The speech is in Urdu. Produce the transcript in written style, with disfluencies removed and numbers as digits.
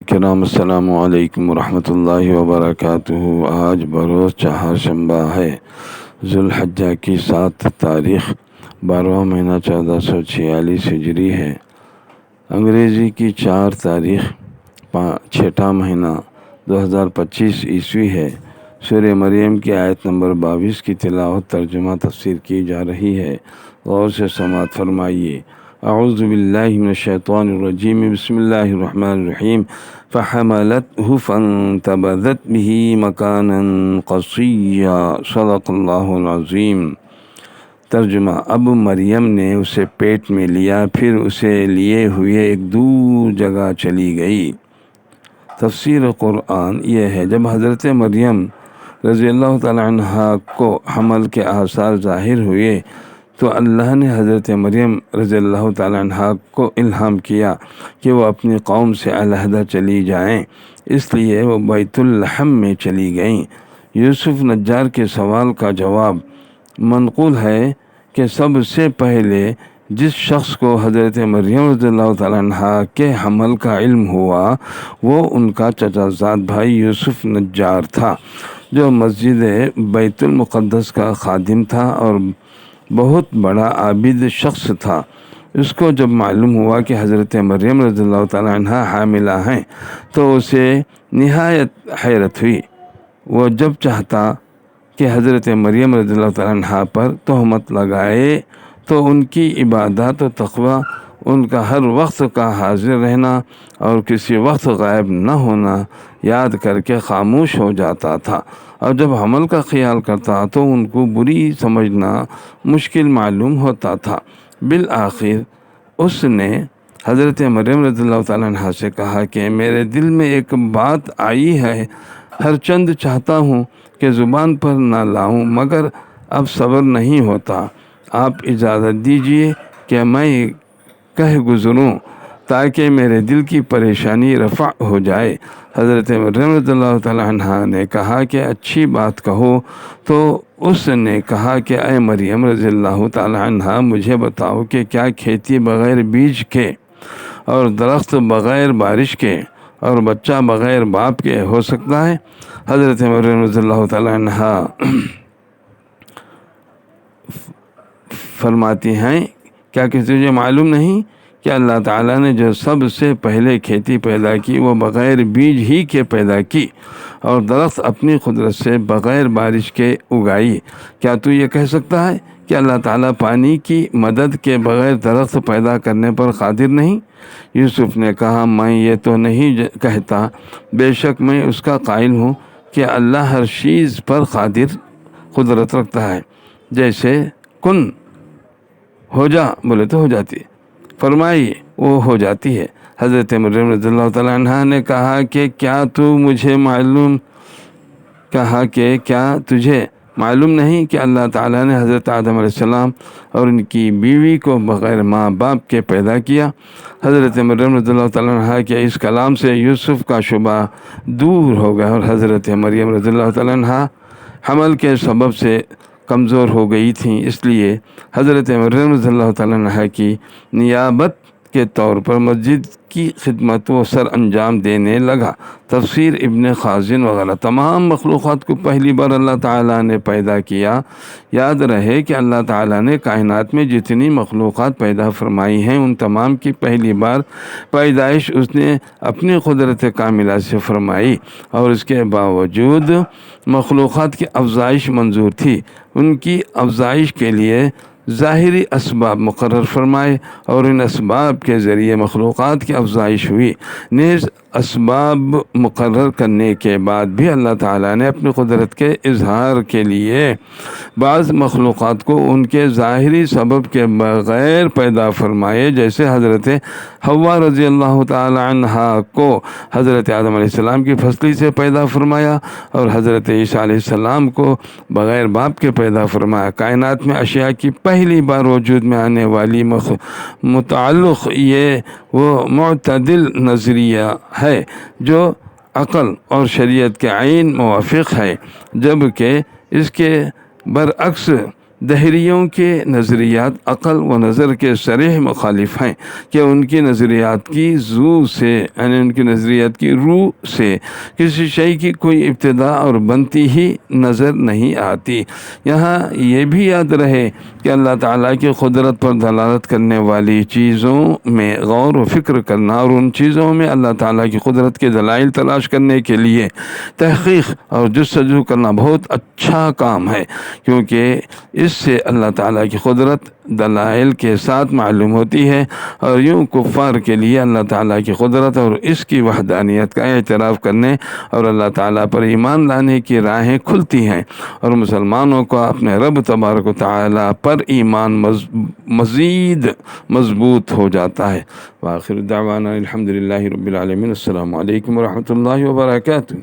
کرام السلام علیکم ورحمۃ اللہ وبرکاتہ۔ آج بروز چہارشنبہ ہے، ذوالحجہ کی 7 تاریخ، 12واں مہینہ 1446 ہجری ہے، انگریزی کی 4 تاریخ 6واں مہینہ 2025 عیسوی ہے۔ سورہ مریم کی آیت نمبر 22 کی تلاوت، ترجمہ، تفسیر کی جا رہی ہے۔ غور سے سماعت فرمائیے۔ اعوذ باللہ من الشیطان الرجیم، بسم اللہ الرحمن الرحیم۔ فحملته فانتبذت به مکانا قصیا، صدق اللہ العظیم۔ ترجمہ: اب مریم نے اسے پیٹ میں لیا، پھر اسے لیے ہوئے ایک دور جگہ چلی گئی۔ تفسیر قرآن یہ ہے، جب حضرت مریم رضی اللہ تعالی عنہ کو حمل کے آثار ظاہر ہوئے تو اللہ نے حضرت مریم رضی اللہ تعالی عنہ کو الہام کیا کہ وہ اپنی قوم سے علیحدہ چلی جائیں، اس لیے وہ بیت الحم میں چلی گئیں۔ یوسف نجار کے سوال کا جواب منقول ہے کہ سب سے پہلے جس شخص کو حضرت مریم رضی اللہ تعالی عنہ کے حمل کا علم ہوا وہ ان کا چچا زاد بھائی یوسف نجار تھا، جو مسجد بیت المقدس کا خادم تھا اور بہت بڑا عابد شخص تھا۔ اس کو جب معلوم ہوا کہ حضرت مریم رضی اللہ تعالی عنہ حاملہ ہیں تو اسے نہایت حیرت ہوئی۔ وہ جب چاہتا کہ حضرت مریم رضی اللہ تعالی عنہ پر تہمت لگائے تو ان کی عبادات و تقوی، ان کا ہر وقت کا حاضر رہنا اور کسی وقت غائب نہ ہونا یاد کر کے خاموش ہو جاتا تھا، اور جب حمل کا خیال کرتا تو ان کو بری سمجھنا مشکل معلوم ہوتا تھا۔ بالآخر اس نے حضرت مریم رضی اللہ تعالیٰ عنہ سے کہا کہ میرے دل میں ایک بات آئی ہے، ہر چند چاہتا ہوں کہ زبان پر نہ لاؤں، مگر اب صبر نہیں ہوتا۔ آپ اجازت دیجیے کہ میں کہہ گزروں تاکہ میرے دل کی پریشانی رفع ہو جائے۔ حضرت مریم رضی اللہ تعالیٰ عنہ نے کہا کہ اچھی بات کہو۔ تو اس نے کہا کہ اے مریم رضی اللہ تعالیٰ عنہ، مجھے بتاؤ کہ کیا کھیتی بغیر بیج کے اور درخت بغیر بارش کے اور بچہ بغیر باپ کے ہو سکتا ہے؟ حضرت مریم رضی اللہ تعالیٰ عنہ فرماتی ہیں، کیا کہ تجھے معلوم نہیں کہ اللہ تعالیٰ نے جو سب سے پہلے کھیتی پیدا کی وہ بغیر بیج ہی کے پیدا کی، اور درخت اپنی قدرت سے بغیر بارش کے اگائی؟ کیا تو یہ کہہ سکتا ہے کہ اللہ تعالیٰ پانی کی مدد کے بغیر درخت پیدا کرنے پر قادر نہیں؟ یوسف نے کہا، میں یہ تو نہیں کہتا، بے شک میں اس کا قائل ہوں کہ اللہ ہر چیز پر قدرت رکھتا ہے، جیسے کن ہو جا بولے تو ہو جاتی ہے، فرمائی وہ ہو جاتی ہے۔ حضرت مریم رضی اللہ تعالیٰ عنہ نے کہا کہ کیا تجھے معلوم نہیں کہ اللہ تعالیٰ نے حضرت آدم علیہ السلام اور ان کی بیوی کو بغیر ماں باپ کے پیدا کیا؟ حضرت مریم رضی اللہ تعالیٰ عنہ کے اس کلام سے یوسف کا شبہ دور ہو گیا، اور حضرت مریم رضی اللہ تعالیٰ عنہ حمل کے سبب سے کمزور ہو گئی تھیں، اس لیے حضرت مریم رضی اللہ تعالیٰ عنہ کی نیابت کے طور پر مسجد کی خدمت و سر انجام دینے لگا۔ تفسیر ابن خازن وغیرہ۔ تمام مخلوقات کو پہلی بار اللہ تعالیٰ نے پیدا کیا۔ یاد رہے کہ اللہ تعالیٰ نے کائنات میں جتنی مخلوقات پیدا فرمائی ہیں ان تمام کی پہلی بار پیدائش اس نے اپنی قدرت کاملہ سے فرمائی، اور اس کے باوجود مخلوقات کی افزائش منظور تھی۔ ان کی افزائش کے لیے ظاہری اسباب مقرر فرمائے، اور ان اسباب کے ذریعے مخلوقات کی افزائش ہوئی۔ نیز اسباب مقرر کرنے کے بعد بھی اللہ تعالیٰ نے اپنی قدرت کے اظہار کے لیے بعض مخلوقات کو ان کے ظاہری سبب کے بغیر پیدا فرمائے، جیسے حضرت حوا رضی اللہ تعالیٰ عنہ کو حضرت آدم علیہ السلام کی پھسلی سے پیدا فرمایا، اور حضرت عیسیٰ علیہ السلام کو بغیر باپ کے پیدا فرمایا۔ کائنات میں اشیاء کی پہلی بار وجود میں آنے والی متعلق یہ وہ معتدل نظریہ ہے جو عقل اور شریعت کے عین موافق ہے، جبکہ اس کے برعکس دہریوں کے نظریات عقل و نظر کے صریح مخالف ہیں کہ ان کی نظریات کی یعنی ان کی نظریات کی روح سے کسی شے کی کوئی ابتدا اور بنتی ہی نظر نہیں آتی۔ یہاں یہ بھی یاد رہے کہ اللہ تعالیٰ کی قدرت پر دلالت کرنے والی چیزوں میں غور و فکر کرنا اور ان چیزوں میں اللہ تعالیٰ کی قدرت کے دلائل تلاش کرنے کے لیے تحقیق اور جستجو کرنا بہت اچھا کام ہے، کیونکہ اس سے اللہ تعالیٰ کی قدرت دلائل کے ساتھ معلوم ہوتی ہے، اور یوں کفار کے لیے اللہ تعالیٰ کی قدرت اور اس کی وحدانیت کا اعتراف کرنے اور اللہ تعالیٰ پر ایمان لانے کی راہیں کھلتی ہیں، اور مسلمانوں کو اپنے رب تبارک و تعالیٰ پر ایمان مزید مضبوط ہو جاتا ہے۔ وآخر دعوانا الحمدللہ رب العالمین۔ السلام علیکم ورحمۃ اللہ وبرکاتہ۔